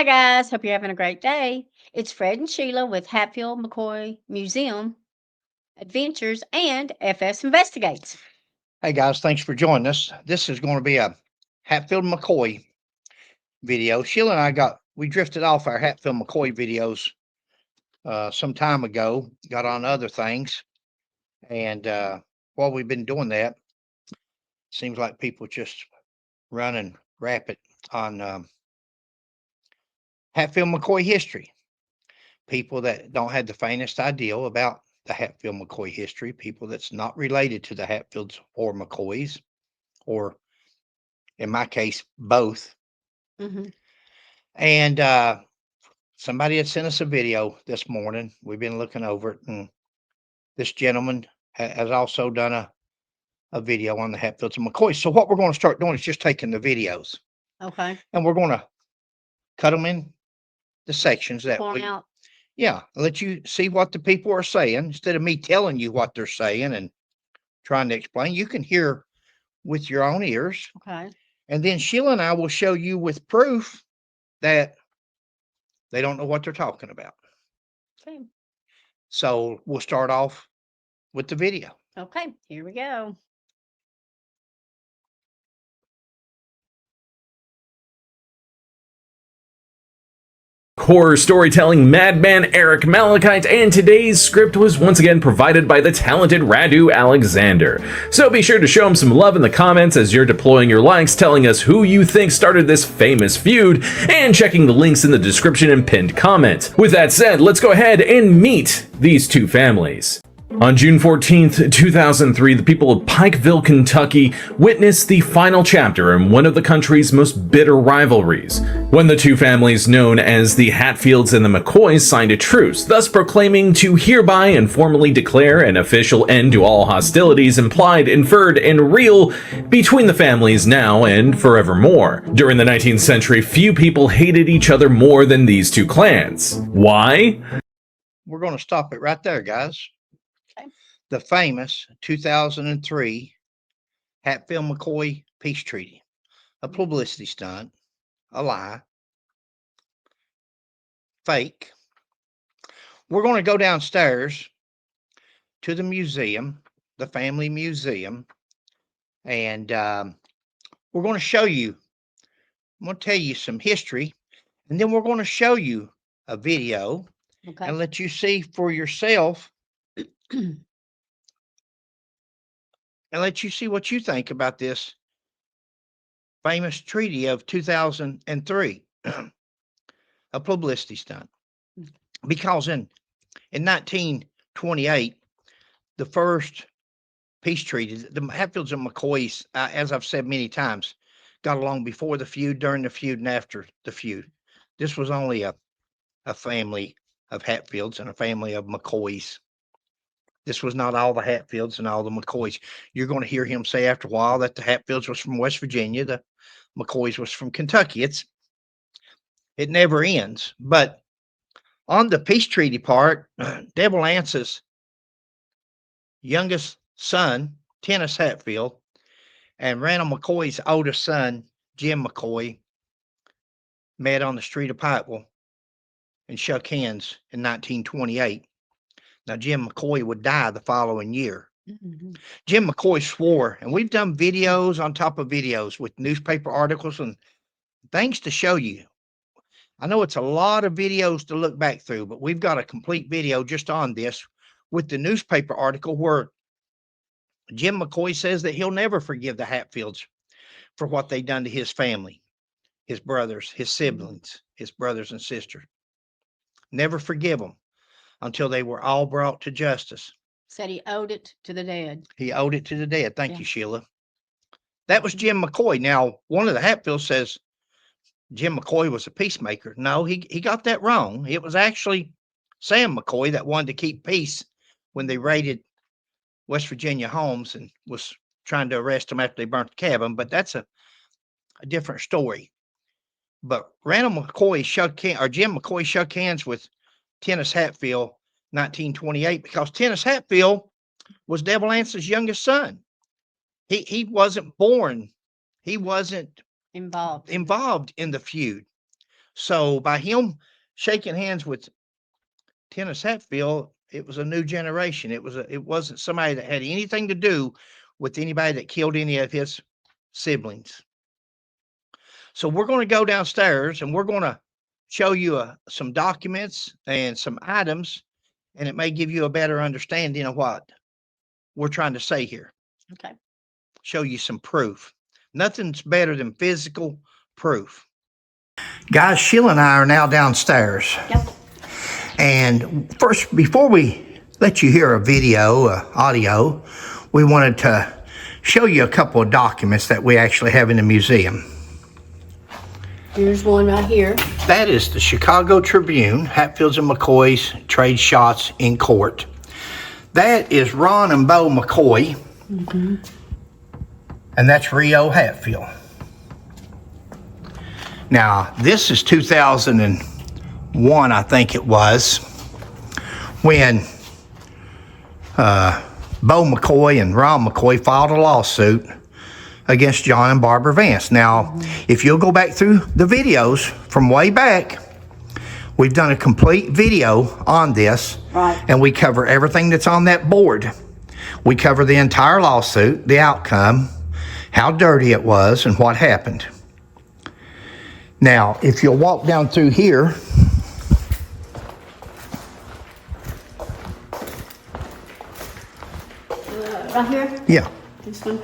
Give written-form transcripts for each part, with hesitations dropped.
Hi, guys. Hope you're having a great day. It's Fred and Sheila with Hatfield McCoy Museum Adventures and FS Investigates. Hey guys, thanks for joining us. This is going to be a Hatfield McCoy video. Sheila and we drifted off our Hatfield McCoy videos some time ago, got on other things. And while we've been doing that, seems like people just running rapid on Hatfield McCoy history. People that don't have the faintest idea about the Hatfield McCoy history, people that's not related to the Hatfields or McCoys, or in my case, both. hmm And somebody had sent us a video this morning. We've been looking over it, and this gentleman has also done a video on the Hatfields and McCoys. So what we're going to start doing is just taking the videos, Okay. and we're going to cut them in the sections that Point out. let you see what the people are saying instead of me telling you what they're saying and trying to explain. You can hear with your own ears, Okay. and then Sheila and I will show you with proof that they don't know what they're talking about. Okay. So we'll start off with the video. Okay. Here we go. Horror storytelling madman Eric Malachite, and today's script was once again provided by the talented Radu Alexander. So be sure to show him some love in the comments as you're deploying your likes, telling us who you think started this famous feud, and checking the links in the description and pinned comment. With that said, let's go ahead and meet these two families. On June 14th, 2003, the people of Pikeville, Kentucky witnessed the final chapter in one of the country's most bitter rivalries, when the two families known as the Hatfields and the McCoys signed a truce, thus proclaiming to hereby and formally declare an official end to all hostilities implied, inferred, and real between the families now and forevermore. During the 19th century, few people hated each other more than these two clans. Why? We're going to stop it right there, guys. Okay. The famous 2003 Hatfield McCoy peace treaty, a publicity stunt, a lie, fake. We're going to go downstairs to the museum, the family museum, and we're going to show you, I'm going to tell you some history, and then we're going to show you a video Okay. and let you see for yourself and let you see what you think about this famous treaty of 2003, a publicity stunt. Because in 1928, the first peace treaty, the Hatfields and McCoys, as I've said many times, got along before the feud, during the feud, and after the feud. This was only a family of Hatfields and a family of McCoys. This was not all the Hatfields and all the McCoys. You're going to hear him say after a while that the Hatfields was from West Virginia, the McCoys was from Kentucky. It never ends. But on the peace treaty part, Devil Ance's youngest son, Tennis Hatfield, and Randall McCoy's oldest son, Jim McCoy, met on the street of Pikeville and shook hands in 1928. Now, Jim McCoy would die the following year. Mhm. Jim McCoy swore, and we've done videos on top of videos with newspaper articles and things to show you. I know it's a lot of videos to look back through, but we've got a complete video just on this with the newspaper article where Jim McCoy says that he'll never forgive the Hatfields for what they done to his family, his brothers, his siblings, his brothers and sisters. Never forgive them until they were all brought to justice. Said he owed it to the dead. He owed it to the dead. Thank Yeah. you, Sheila. That was Jim McCoy. Now, one of the Hatfields says Jim McCoy was a peacemaker. No, he got that wrong. It was actually Sam McCoy that wanted to keep peace when they raided West Virginia homes and was trying to arrest them after they burnt the cabin. But that's a different story. But Randall McCoy Jim McCoy shook hands with Tennis Hatfield 1928 because Tennis Hatfield was Devil Ance's youngest son. He wasn't born. He wasn't Involved. involved in the feud. So by him shaking hands with Dennis Hatfield, it was a new generation. It wasn't somebody that had anything to do with anybody that killed any of his siblings. So we're going to go downstairs and we're going to show you some documents and some items, and it may give you a better understanding of what we're trying to say here. Okay. Show you some proof. Nothing's better than physical proof. Guys, Sheila and I are now downstairs. Yep. And first, before we let you hear a video, audio, we wanted to show you a couple of documents that we actually have in the museum. Here's one right here. That is the Chicago Tribune, Hatfield's and McCoy's trade shots in court. That is Ron and Bo McCoy. Mm-hmm. And that's Rio Hatfield. Now, this is 2001, I think it was, when Bo McCoy and Ron McCoy filed a lawsuit against John and Barbara Vance. Now, if you'll go back through the videos from way back, we've done a complete video on this, right, and we cover everything that's on that board. We cover the entire lawsuit, the outcome, how dirty it was, and what happened. Now, if you'll walk down through here, right here? Yeah. This one?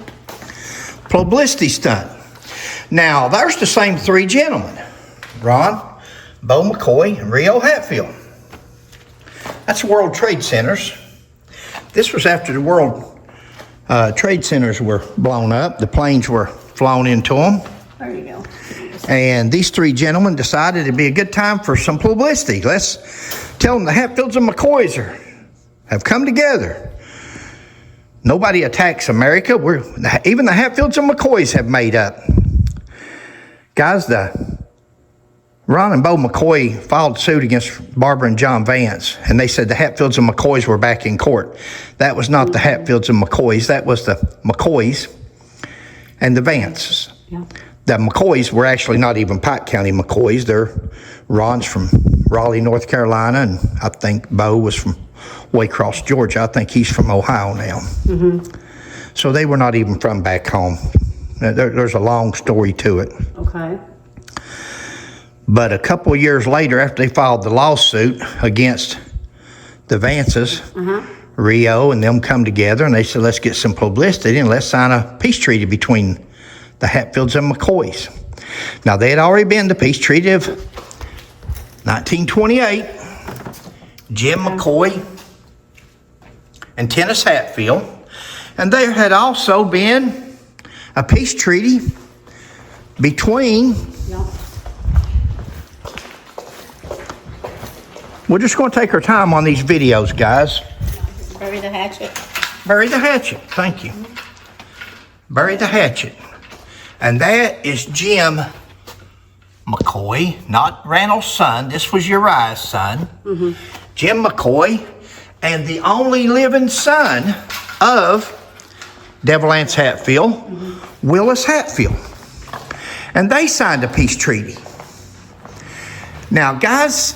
Publicity stunt. Now, there's the same three gentlemen. Ron, Bo McCoy, and Rio Hatfield. That's World Trade Centers. This was after the World Trade Centers were blown up. The planes were flown into them. There you go. And these three gentlemen decided it'd be a good time for some publicity. Let's tell them the Hatfields and McCoys have come together. Nobody attacks America. Even the Hatfields and McCoys have made up. Guys, Ron and Bo McCoy filed suit against Barbara and John Vance, and they said the Hatfields and McCoys were back in court. That was not the Hatfields and McCoys. That was the McCoys and the Vances. Yeah. The McCoys were actually not even Pike County McCoys. Ron's from Raleigh, North Carolina, and I think Bo was from Waycross, Georgia. I think he's from Ohio now. Mm-hmm. So they were not even from back home. There's a long story to it. Okay. But a couple of years later, after they filed the lawsuit against the Vances, Rio and them come together and they said, let's get some publicity and let's sign a peace treaty between the Hatfields and McCoys. Now, they had already been the peace treaty of 1928. Jim McCoy and Dennis Hatfield. And there had also been a peace treaty between... Yeah. We're just going to take our time on these videos, guys. Bury the hatchet. Bury the hatchet. Thank you. Bury the hatchet. And that is Jim McCoy, not Randall's son. This was Uriah's son. Mm-hmm. Jim McCoy, and the only living son of Devil Anse Hatfield, Willis Hatfield. And they signed a peace treaty. Now, guys,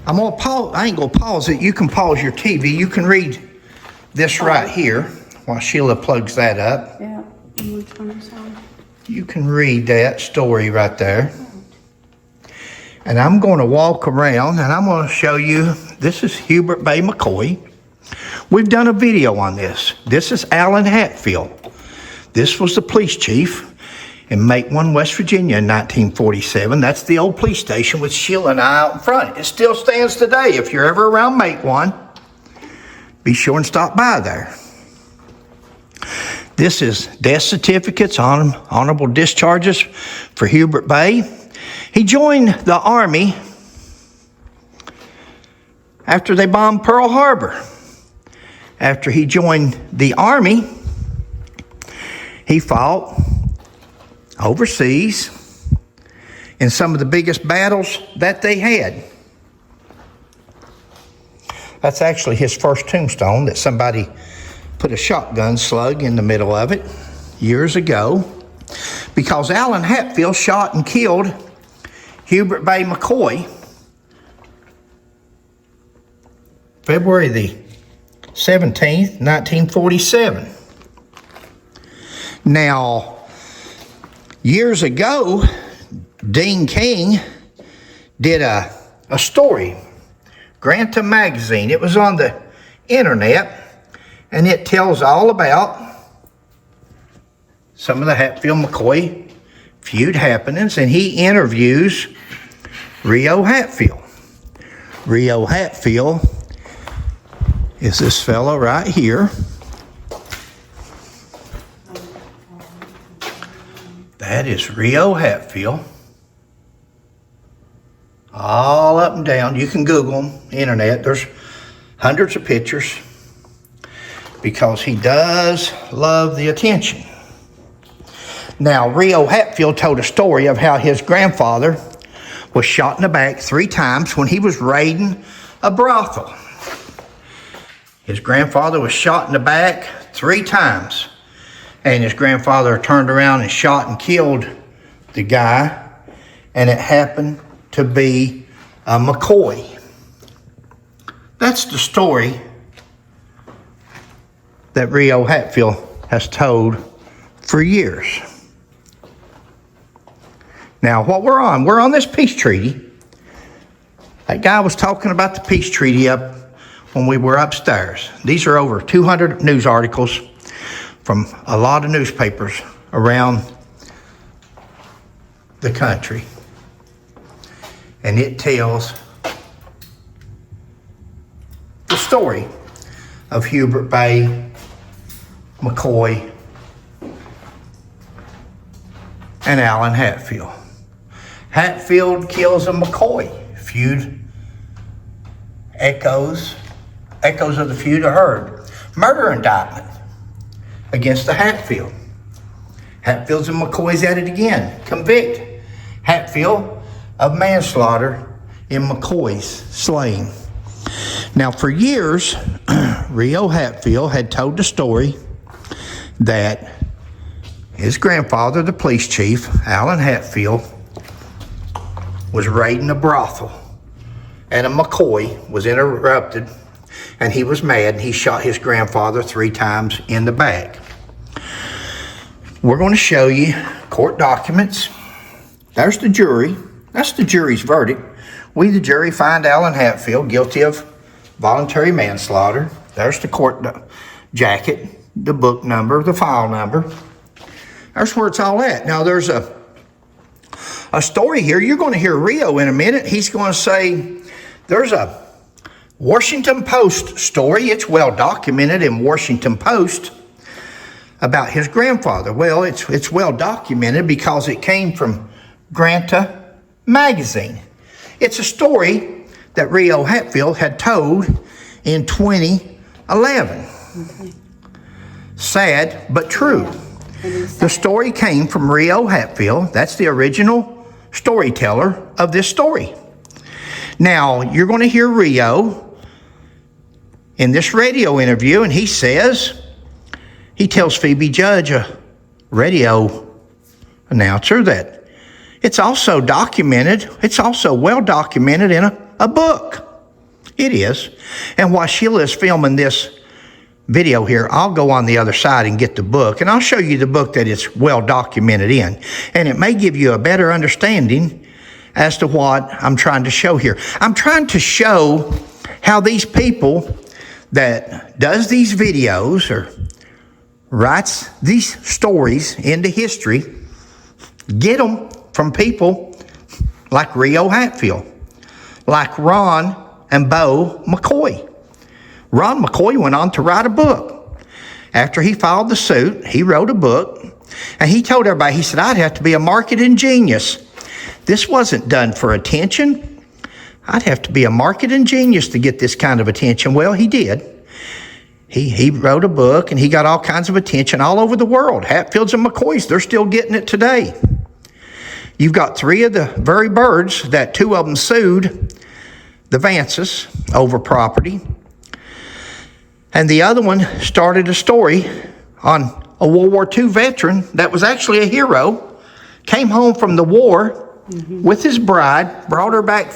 I'm gonna pause. I ain't gonna pause it. You can pause your TV. You can read this right here while Sheila plugs that up. Yeah. Which one is that? You can read that story right there. And I'm going to walk around and I'm going to show you. This is Hubert Bay McCoy. We've done a video on this. This is Allen Hatfield. This was the police chief in Make One, West Virginia in 1947. That's the old police station with Sheila and I out in front. It still stands today. If you're ever around Make One, be sure and stop by there. This is death certificates, honorable discharges for Hubert Bay. He joined the Army after they bombed Pearl Harbor. After he joined the Army, he fought overseas in some of the biggest battles that they had. That's actually his first tombstone that somebody put a shotgun slug in the middle of it years ago, because Allen Hatfield shot and killed Hubert Bay McCoy, February the 17th, 1947. Now, years ago, Dean King did a story, Granta magazine. It was on the internet, and it tells all about some of the Hatfield McCoy feud happenings, and he interviews Rio Hatfield. Rio Hatfield is this fellow right here. That is Rio Hatfield. All up and down. You can Google him, internet. There's hundreds of pictures because he does love the attention. Now, Rio Hatfield told a story of how his grandfather was shot in the back 3 times when he was raiding a brothel. His grandfather was shot in the back 3 times. And his grandfather turned around and shot and killed the guy. And it happened to be a McCoy. That's the story that Rio Hatfield has told for years. Now, what we're on this peace treaty. That guy was talking about the peace treaty up when we were upstairs. These are over 200 news articles from a lot of newspapers around the country. And it tells the story of Hubert Bay McCoy and Allen Hatfield. Hatfield kills a McCoy. Feud echoes of the feud are heard. Murder indictment against the Hatfield. Hatfields and McCoys at it again. Convict Hatfield of manslaughter in McCoy's slaying. Now, for years, Rio Hatfield had told the story that his grandfather, the police chief, Allen Hatfield, was raiding a brothel, and a McCoy was interrupted, and he was mad, and he shot his grandfather 3 times in the back. We're going to show you court documents. There's the jury. That's the jury's verdict. We, the jury, find Allen Hatfield guilty of voluntary manslaughter. There's the court jacket, the book number, the file number. That's where it's all at. Now, there's a story here. You're going to hear Rio in a minute. He's going to say there's a Washington Post story. It's well documented in Washington Post about his grandfather. Well, it's well documented because it came from Granta magazine. It's a story that Rio Hatfield had told in 2011. Sad, but true. The story came from Rio Hatfield. That's the original storyteller of this story. Now, you're going to hear Rio in this radio interview, and he tells Phoebe Judge, a radio announcer, that it's also documented, it's also well documented in a book. It is. And while Sheila is filming this video here, I'll go on the other side and get the book, and I'll show you the book that it's well documented in, and it may give you a better understanding as to what I'm trying to show here. I'm trying to show how these people that does these videos or writes these stories into history get them from people like Rio Hatfield, like Ron and Bo McCoy. Ron McCoy went on to write a book. After he filed the suit, he wrote a book, and he told everybody, he said, I'd have to be a marketing genius. This wasn't done for attention. I'd have to be a marketing genius to get this kind of attention. Well, he did. He wrote a book, and he got all kinds of attention all over the world. Hatfields and McCoys, they're still getting it today. You've got 3 of the very birds that 2 of them sued the Vances over property. And the other one started a story on a World War II veteran that was actually a hero, came home from the war, with his bride, brought her back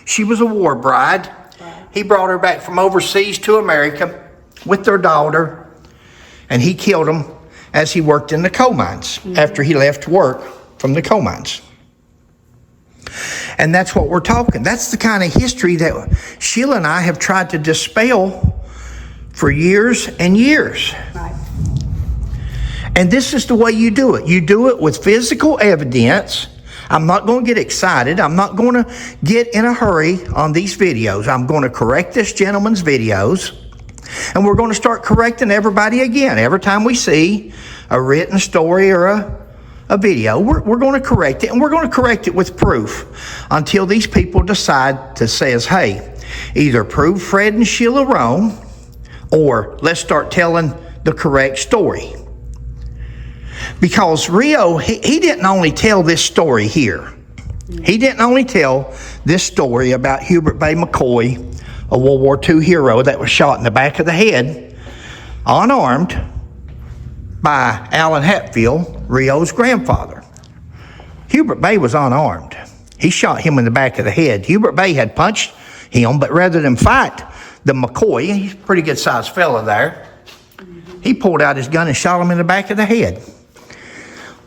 she was a war bride. He brought her back from overseas to America with their daughter, and he killed them as he worked in the coal mines after he left work from the coal mines. And that's what we're talking. That's the kind of history that Sheila and I have tried to dispel for years and years. Right. And this is the way you do it. You do it with physical evidence. I'm not going to get excited. I'm not going to get in a hurry on these videos. I'm going to correct this gentleman's videos. And we're going to start correcting everybody again. Every time we see a written story or a video, we're going to correct it. And we're going to correct it with proof until these people decide to say, hey, either prove Fred and Sheila wrong, or let's start telling the correct story. Because Rio, he didn't only tell this story here. He didn't only tell this story about Hubert Bay McCoy, a World War II hero that was shot in the back of the head, unarmed, by Alan Hatfield, Rio's grandfather. Hubert Bay was unarmed. He shot him in the back of the head. Hubert Bay had punched him, but rather than fight the McCoy, he's a pretty good sized fella there, he pulled out his gun and shot him in the back of the head.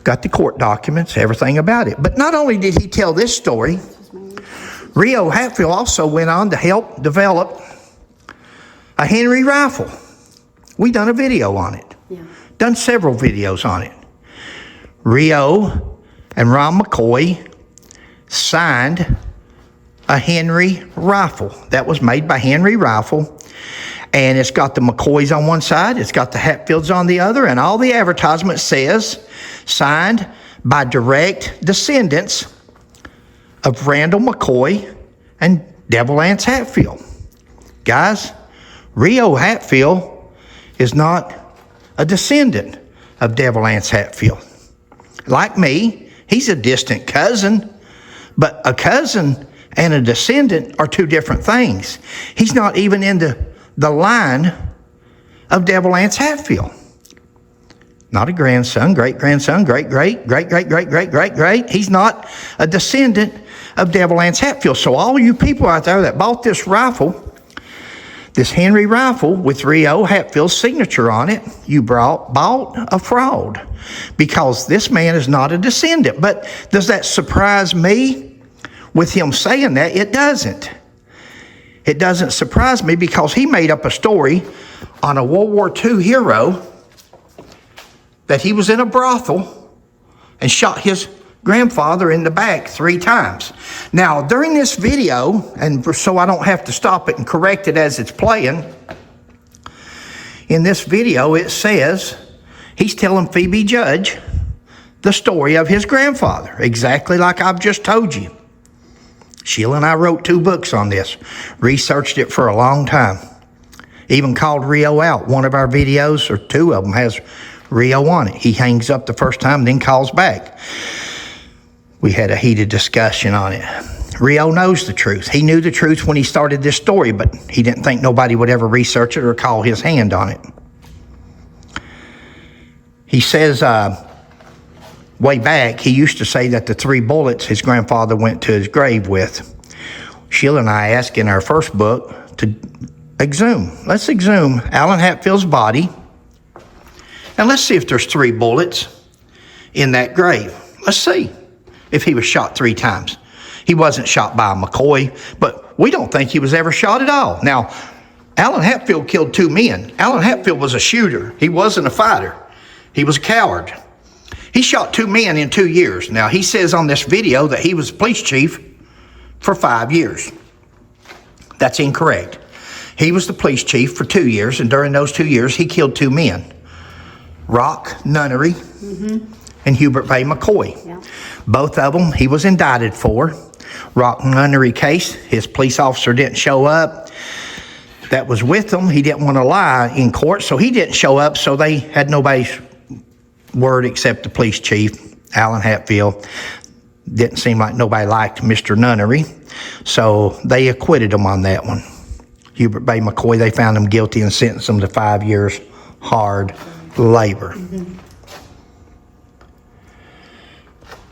Got the court documents, everything about it. But not only did he tell this story, Rio Hatfield also went on to help develop a Henry rifle. We done a video on it. Yeah. Done several videos on it. Rio and Ron McCoy signed a Henry rifle that was made by Henry Rifle. And it's got the McCoys on one side, it's got the Hatfields on the other, and all the advertisement says, signed by direct descendants of Randall McCoy and Devil Anse Hatfield. Guys, Rio Hatfield is not a descendant of Devil Anse Hatfield. Like me, he's a distant cousin, but a cousin and a descendant are two different things. He's not even in the line of Devil Anse Hatfield. Not a grandson, great-grandson, great-great-great-great-great-great-great. He's not a descendant of Devil Anse Hatfield. So all you people out there that bought this rifle, this Henry rifle with Rio Hatfield's signature on it, you bought a fraud, because this man is not a descendant. But does that surprise me with him saying that? It doesn't. It doesn't surprise me, because he made up a story on a World War II hero that he was in a brothel and shot his grandfather in the back 3 times. Now, during this video, and so I don't have to stop it and correct it as it's playing, in this video it says he's telling Phoebe Judge the story of his grandfather, exactly like I've just told you. Sheila and I wrote 2 books on this, researched it for a long time, even called Rio out. One of our videos, or 2 of them, has Rio on it. He hangs up the first time, then calls back. We had a heated discussion on it. Rio knows the truth. He knew the truth when he started this story, but he didn't think nobody would ever research it or call his hand on it. He says, way back, he used to say that the 3 bullets his grandfather went to his grave with. Sheila and I asked in our first book to exhume. Let's exhume Alan Hatfield's body, and let's see if there's 3 bullets in that grave. Let's see if he was shot 3 times. He wasn't shot by a McCoy, but we don't think he was ever shot at all. Now, Alan Hatfield killed 2 men. Alan Hatfield was a shooter. He wasn't a fighter. He was a coward. He shot 2 men in 2 years. Now, he says on this video that he was police chief for 5 years. That's incorrect. He was the police chief for 2 years, and during those 2 years, he killed 2 men. Rock Nunnery and Hubert Bay McCoy. Yeah. Both of them he was indicted for. Rock Nunnery case, his police officer didn't show up. That was with him. He didn't want to lie in court, so he didn't show up, so they had nobody's word except the police chief, Alan Hatfield. Didn't seem like nobody liked Mr. Nunnery, so they acquitted him on that one. Hubert Bay McCoy, they found him guilty and sentenced him to 5 years hard labor.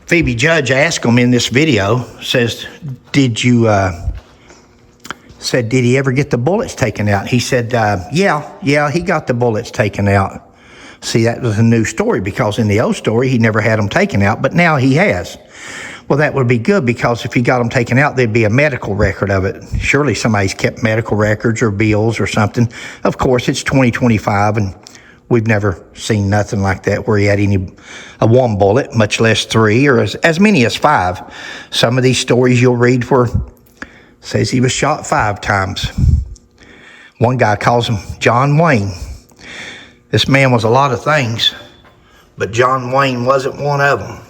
Phoebe Judge asked him in this video, says, did he ever get the bullets taken out? He said, yeah, he got the bullets taken out. See, that was a new story because in the old story, he never had them taken out, but now he has. Well, that would be good because if he got them taken out, there'd be a medical record of it. Surely somebody's kept medical records or bills or something. Of course, it's 2025 and we've never seen nothing like that where he had one bullet, much less 3 or as many as 5. Some of these stories you'll read where says he was shot 5 times. One guy calls him John Wayne. This man was a lot of things, but John Wayne wasn't one of them.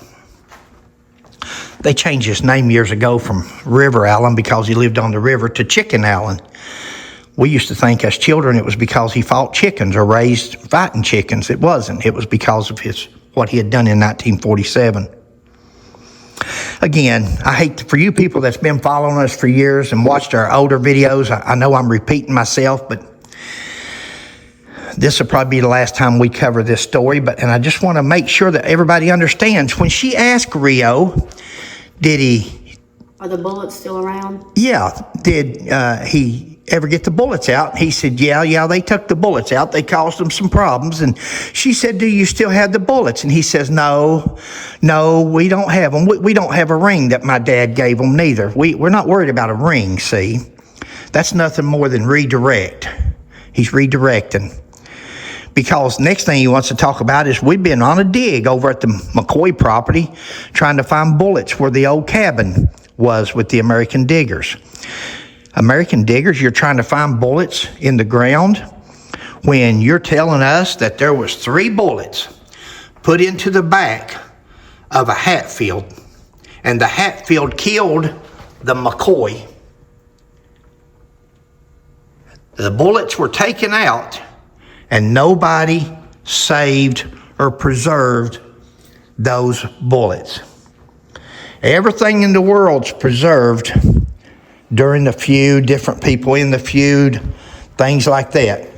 They changed his name years ago from River Allen because he lived on the river to Chicken Allen. We used to think as children it was because he fought chickens or raised fighting chickens. It wasn't. It was because of what he had done in 1947. Again, I hate for you people that's been following us for years and watched our older videos. I know I'm repeating myself, but this will probably be the last time we cover this story. And I just want to make sure that everybody understands. When she asked Rio, Are the bullets still around? Yeah, did he ever get the bullets out? He said, yeah, they took the bullets out. They caused him some problems. And she said, do you still have the bullets? And he says, no, we don't have them. We don't have a ring that my dad gave them neither. We're not worried about a ring, see? That's nothing more than redirect. He's redirecting. Because next thing he wants to talk about is we've been on a dig over at the McCoy property trying to find bullets where the old cabin was with the American diggers. American diggers, you're trying to find bullets in the ground when you're telling us that there was 3 bullets put into the back of a Hatfield, and the Hatfield killed the McCoy. The bullets were taken out, and nobody saved or preserved those bullets. Everything in the world's preserved during the feud, different people in the feud, things like that.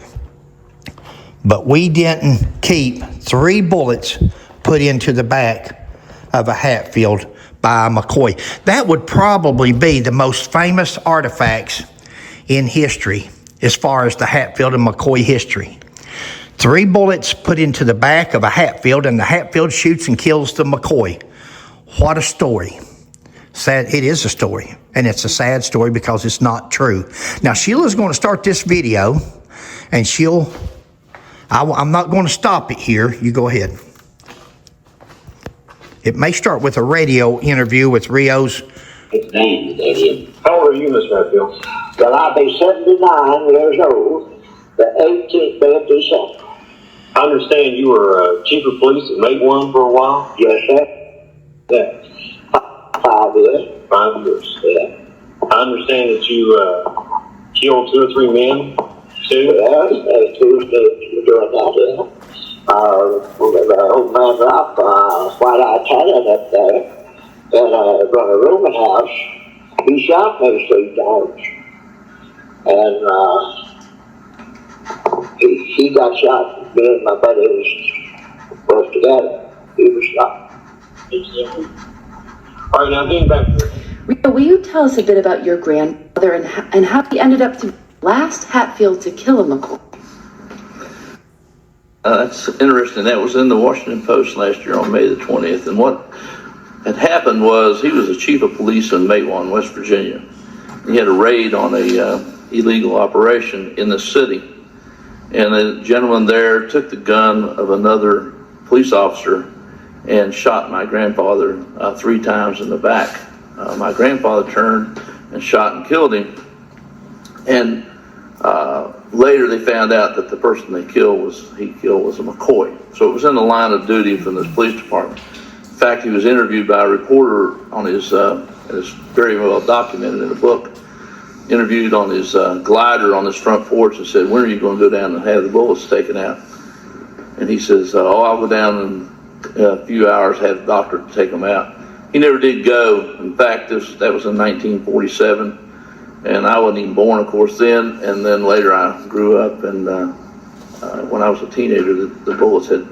But we didn't keep 3 bullets put into the back of a Hatfield by a McCoy. That would probably be the most famous artifacts in history as far as the Hatfield and McCoy history. 3 bullets put into the back of a Hatfield, and the Hatfield shoots and kills the McCoy. What a story. Sad. It is a story, and it's a sad story because it's not true. Now, Sheila's going to start this video, and I'm not going to stop it here. You go ahead. It may start with a radio interview with Rio's. It's named, Daddy. How old are you, Miss Hatfield? Well, I'll be 79 years old the 18th day of December. I understand you were chief of police at Make One for a while? Yes, sir. Yeah. 5 years. 5 years. Yeah. I understand that you killed 2 or 3 men, too? Yes, there's 2 states you're doing that, yeah. The old man Rock, White-Eyed Italian up there, in a rooming house, he shot me 3 times. And he got shot. Me and my buddy was together. He was shot. All right, now getting back to it. Rita, will you tell us a bit about your grandfather and how he ended up to be the last Hatfield to kill a McCoy? That's interesting. That was in the Washington Post last year on May the 20th. And what had happened was he was the chief of police in Matewan, West Virginia. He had a raid on a illegal operation in the city. And the gentleman there took the gun of another police officer and shot my grandfather 3 times in the back. My grandfather turned and shot and killed him. And later they found out that the person he killed was a McCoy. So it was in the line of duty from this police department. In fact, he was interviewed by a reporter on his, and it's very well documented in the book, interviewed on his glider on his front porch and said, when are you going to go down and have the bullets taken out? And he says, I'll go down in a few hours, have the doctor take them out. He never did go. In fact, that was in 1947, and I wasn't even born, of course, then. And then later I grew up, and when I was a teenager, the bullets had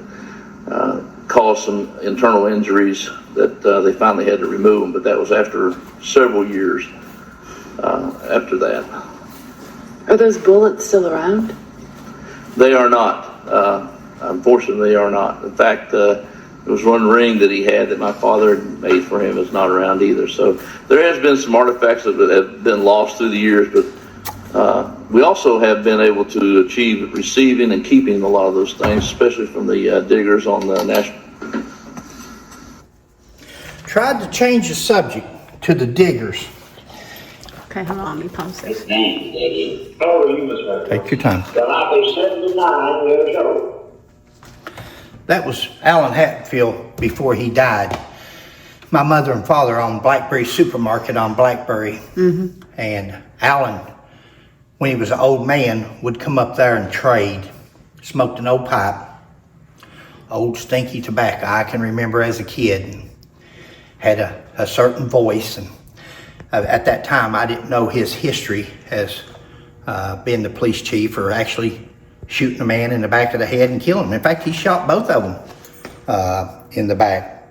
caused some internal injuries that they finally had to remove him, but that was after several years after that. Are those bullets still around? They are not. Unfortunately, they are not. In fact, there was one ring that he had that my father had made for him is not around either. So there has been some artifacts that have been lost through the years, but we also have been able to achieve receiving and keeping a lot of those things, especially from the diggers on the national. Tried to change the subject to the diggers. Okay, hold on, let me pause this. How old are you, Miss Hatfield? Take your time. Then I'll be 79 years old. That was Alan Hatfield before he died. My mother and father owned Blackberry Supermarket on Blackberry. And Alan, when he was an old man, would come up there and trade. Smoked an old pipe, old stinky tobacco I can remember as a kid. And had a certain voice. And at that time, I didn't know his history as being the police chief or actually shooting a man in the back of the head and killing him. In fact, he shot both of them in the back.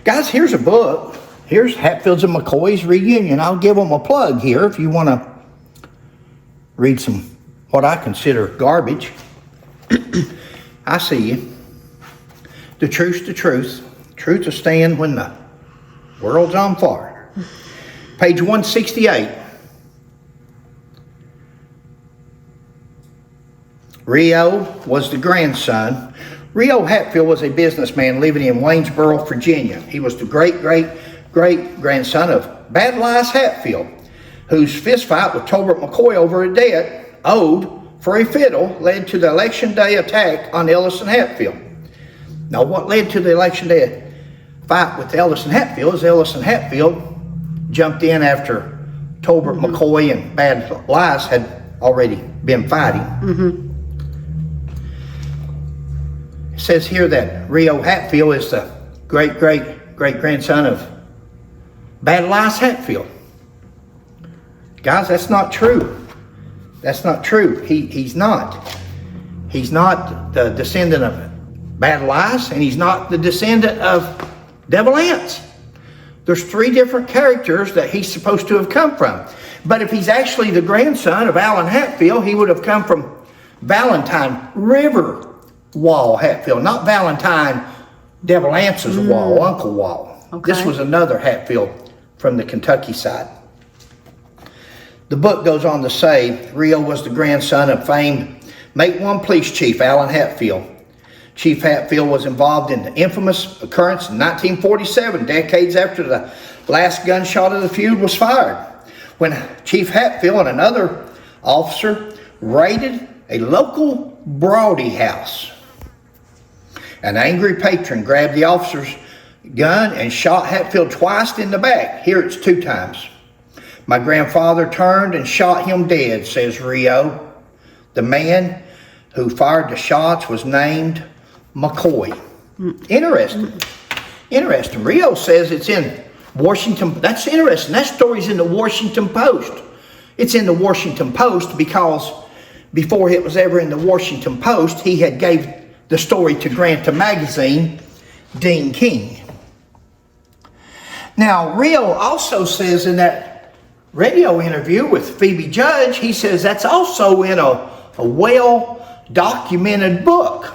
Guys, here's a book. Here's Hatfield's and McCoy's reunion. I'll give them a plug here if you want to read some what I consider garbage. I see you. The truth's the truth. Truth will stand when the world's on fire. Page 168. Rio was the grandson. Rio Hatfield was a businessman living in Waynesboro, Virginia. He was the great-great-great-grandson of Bad Lies Hatfield, whose fistfight with Tolbert McCoy over a debt owed for a fiddle led to the election day attack on Ellis and Hatfield. Now, what led to the election day fight with Ellis and Hatfield is Ellis and Hatfield jumped in after Tolbert McCoy and Bad Lies had already been fighting. It says here that Rio Hatfield is the great-great-great-grandson of Bad Lies Hatfield. Guys, that's not true. That's not true. He's not. He's not the descendant of Bad Lies, and he's not the descendant of Devil Ants. There's three different characters that he's supposed to have come from. But if he's actually the grandson of Alan Hatfield, he would have come from Valentine River Wall Hatfield, not Valentine Devil Ants' Wall, Uncle Wall. Okay. This was another Hatfield from the Kentucky side. The book goes on to say Rio was the grandson of famed Make One Police Chief Alan Hatfield. Chief Hatfield was involved in the infamous occurrence in 1947, decades after the last gunshot of the feud was fired, when Chief Hatfield and another officer raided a local Brody house. An angry patron grabbed the officer's gun and shot Hatfield twice in the back. Here it's 2 times. My grandfather turned and shot him dead, says Rio. The man who fired the shots was named McCoy. Interesting. Interesting. Rio says it's in Washington. That's interesting. That story's in the Washington Post. It's in the Washington Post because before it was ever in the Washington Post, he had gave the story to Granta magazine, Dean King. Now, Rio also says in that radio interview with Phoebe Judge, he says that's also in a well-documented book.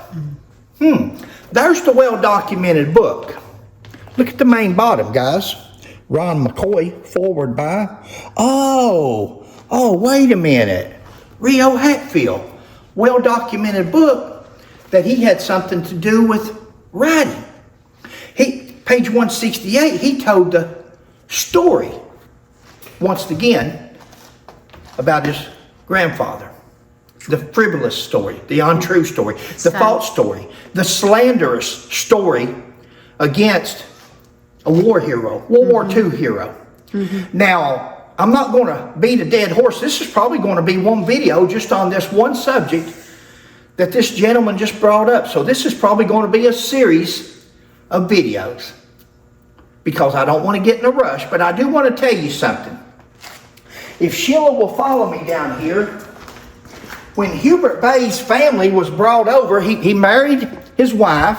There's the well-documented book. Look at the main bottom, guys. Ron McCoy, forward by. Oh, wait a minute. Rio Hatfield, well-documented book that he had something to do with writing. Page 168, he told the story, once again, about his grandfather. The frivolous story, the untrue story, the false story, the slanderous story against a war hero, World War II hero. Now, I'm not going to beat a dead horse. This is probably going to be one video just on this one subject that this gentleman just brought up. So this is probably going to be a series of videos because I don't want to get in a rush, but I do want to tell you something. If Sheila will follow me down here, when Hubert Bay's family was brought over, he married his wife,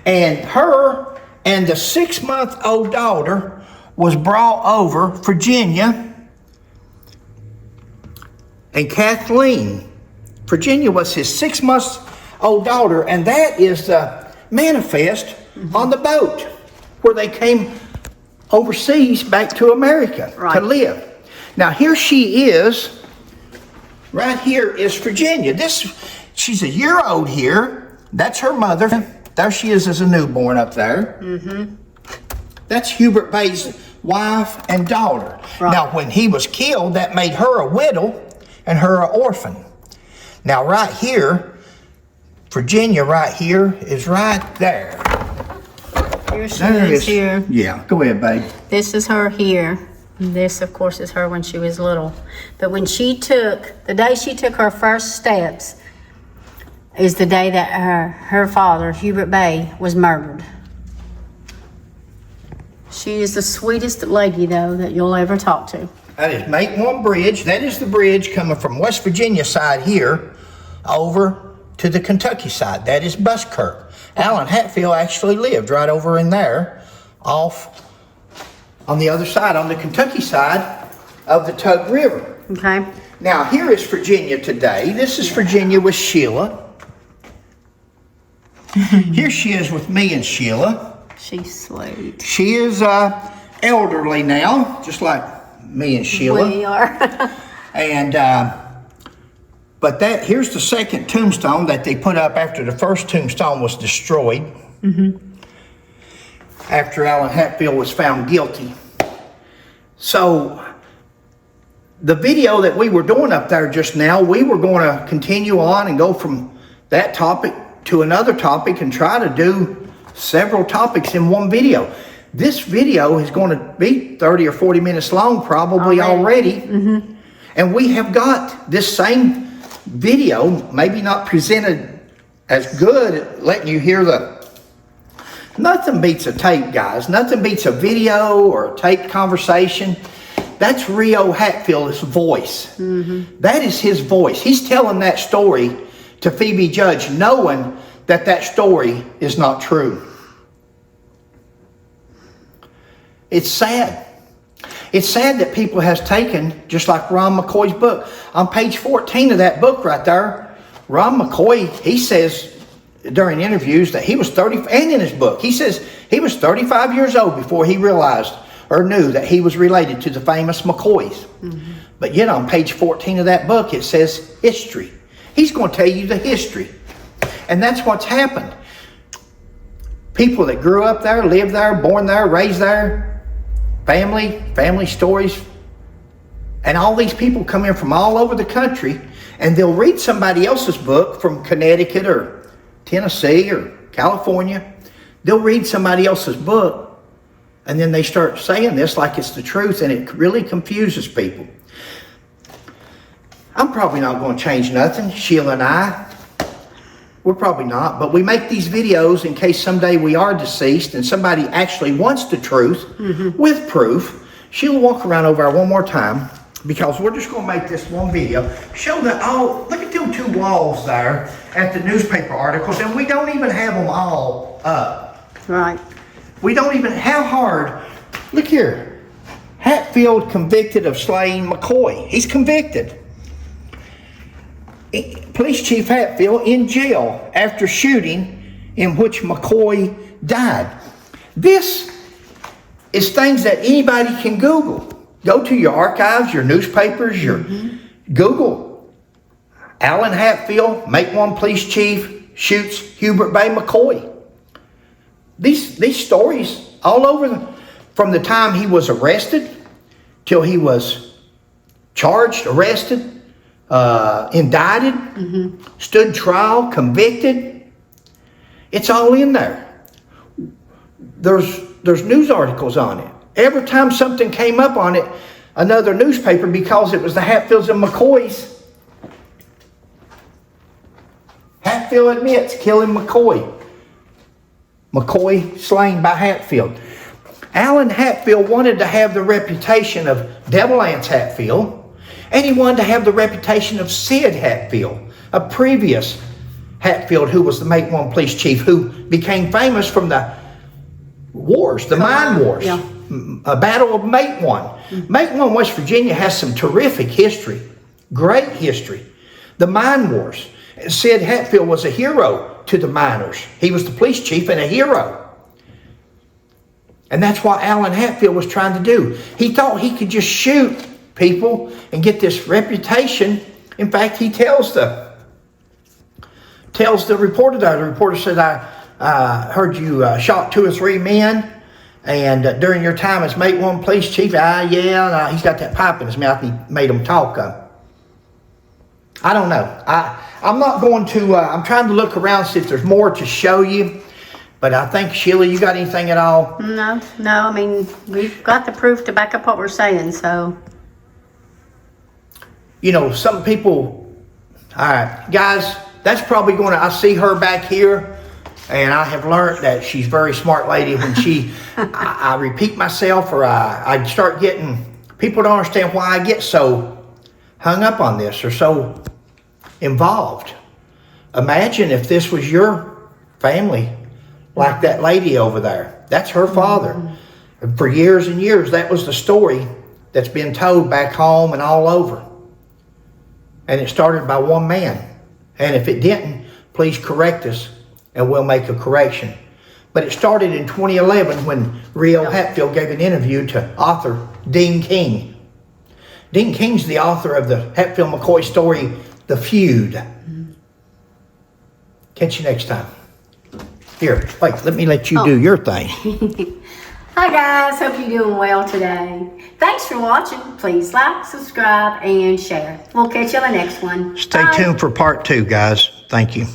And her and the 6-month-old daughter was brought over, Virginia. And Kathleen, Virginia was his 6-month-old daughter, and that is the manifest on the boat where they came overseas back to America to live. Now here she is. Right here is Virginia. She's a year old here. That's her mother. There she is as a newborn up there. That's Hubert Bay's wife and daughter. Now when he was killed, that made her a widow and her an orphan. Now right here, Virginia right here is right there. Here she is here. Yeah, go ahead, babe. This is her here. This, of course, is her when she was little. But when the day she took her first steps is the day that her father, Hubert Bay, was murdered. She is the sweetest lady, though, that you'll ever talk to. That is Make One Bridge. That is the bridge coming from West Virginia side here over to the Kentucky side. That is Buskirk. Alan Hatfield actually lived right over in there off on the other side, on the Kentucky side of the Tug River. Okay. Now, here is Virginia today. This is Virginia with Sheila. Here she is with me and Sheila. She's sweet. She is elderly now, just like me and Sheila. We are. And, but here's the second tombstone that they put up after the first tombstone was destroyed. After Alan Hatfield was found guilty. So the video that we were doing up there just now, we were going to continue on and go from that topic to another topic and try to do several topics in one video. This video is going to be 30 or 40 minutes long probably already. And we have got this same video, maybe not presented as good at letting you hear nothing beats a tape, guys. Nothing beats a video or a taped conversation. That's Rio Hatfield's voice. That is his voice. He's telling that story to Phoebe Judge, knowing that that story is not true. It's sad. It's sad that people has taken, just like Ron McCoy's book. On page 14 of that book right there, Ron McCoy, he says during interviews that he was 30, and in his book, he says he was 35 years old before he realized or knew that he was related to the famous McCoys. But yet on page 14 of that book, it says history. He's going to tell you the history. And that's what's happened. People that grew up there, lived there, born there, raised there, family stories. And all these people come in from all over the country, and they'll read somebody else's book from Connecticut or Tennessee or California. They'll read somebody else's book, and then they start saying this like it's the truth, and it really confuses people. I'm probably not going to change nothing, Sheila and I. We're probably not, but we make these videos in case someday we are deceased and somebody actually wants the truth with proof. She'll walk around over there one more time, because we're just going to make this one video. Show that look at them two walls there at the newspaper articles, and we don't even have them all up. Right. We don't even, how hard, look here. Hatfield convicted of slaying McCoy. He's convicted. Police Chief Hatfield in jail after shooting in which McCoy died. This is things that anybody can Google. Go to your archives, your newspapers, your Google. Alan Hatfield, Make One Police Chief, shoots Hubert Bay McCoy. These stories all over from the time he was arrested till he was charged, arrested, indicted, stood trial, convicted. It's all in there. There's news articles on it. Every time something came up on it, another newspaper, because it was the Hatfields and McCoys. Hatfield admits killing McCoy. McCoy slain by Hatfield. Alan Hatfield wanted to have the reputation of Devil Anse Hatfield, and he wanted to have the reputation of Sid Hatfield, a previous Hatfield, who was the Mate 1 police chief, who became famous from the wars, the mine wars. Yeah. A battle of Mate 1. Mate 1, West Virginia has some terrific history, great history. The mine wars. Sid Hatfield was a hero to the miners. He was the police chief and a hero. And that's what Alan Hatfield was trying to do. He thought he could just shoot people and get this reputation. In fact, he tells the reporter that. The reporter said, I heard you shot 2 or 3 men, and during your time as Mate 1 police chief, he's got that pipe in his mouth, and he made him talk. I don't know. I'm not going to, I'm trying to look around, see if there's more to show you, but I think, Sheila, you got anything at all? No, I mean, we've got the proof to back up what we're saying, so. You know, some people, all right, guys, that's probably going to, I see her back here, and I have learned that she's a very smart lady. When I repeat myself, or I start getting, people don't understand why I get so hung up on this or so involved. Imagine if this was your family, like that lady over there. That's her father. For years and years, that was the story that's been told back home and all over. And it started by one man. And if it didn't, please correct us and we'll make a correction. But it started in 2011 when Rio Hatfield gave an interview to author Dean King. Dean King's the author of the Hatfield McCoy story, The Feud. Catch you next time. Here, wait, let me let you do your thing. Hi guys, hope you're doing well today. Thanks for watching. Please like, subscribe, and share. We'll catch you on the next one. Stay tuned for part 2, guys. Thank you.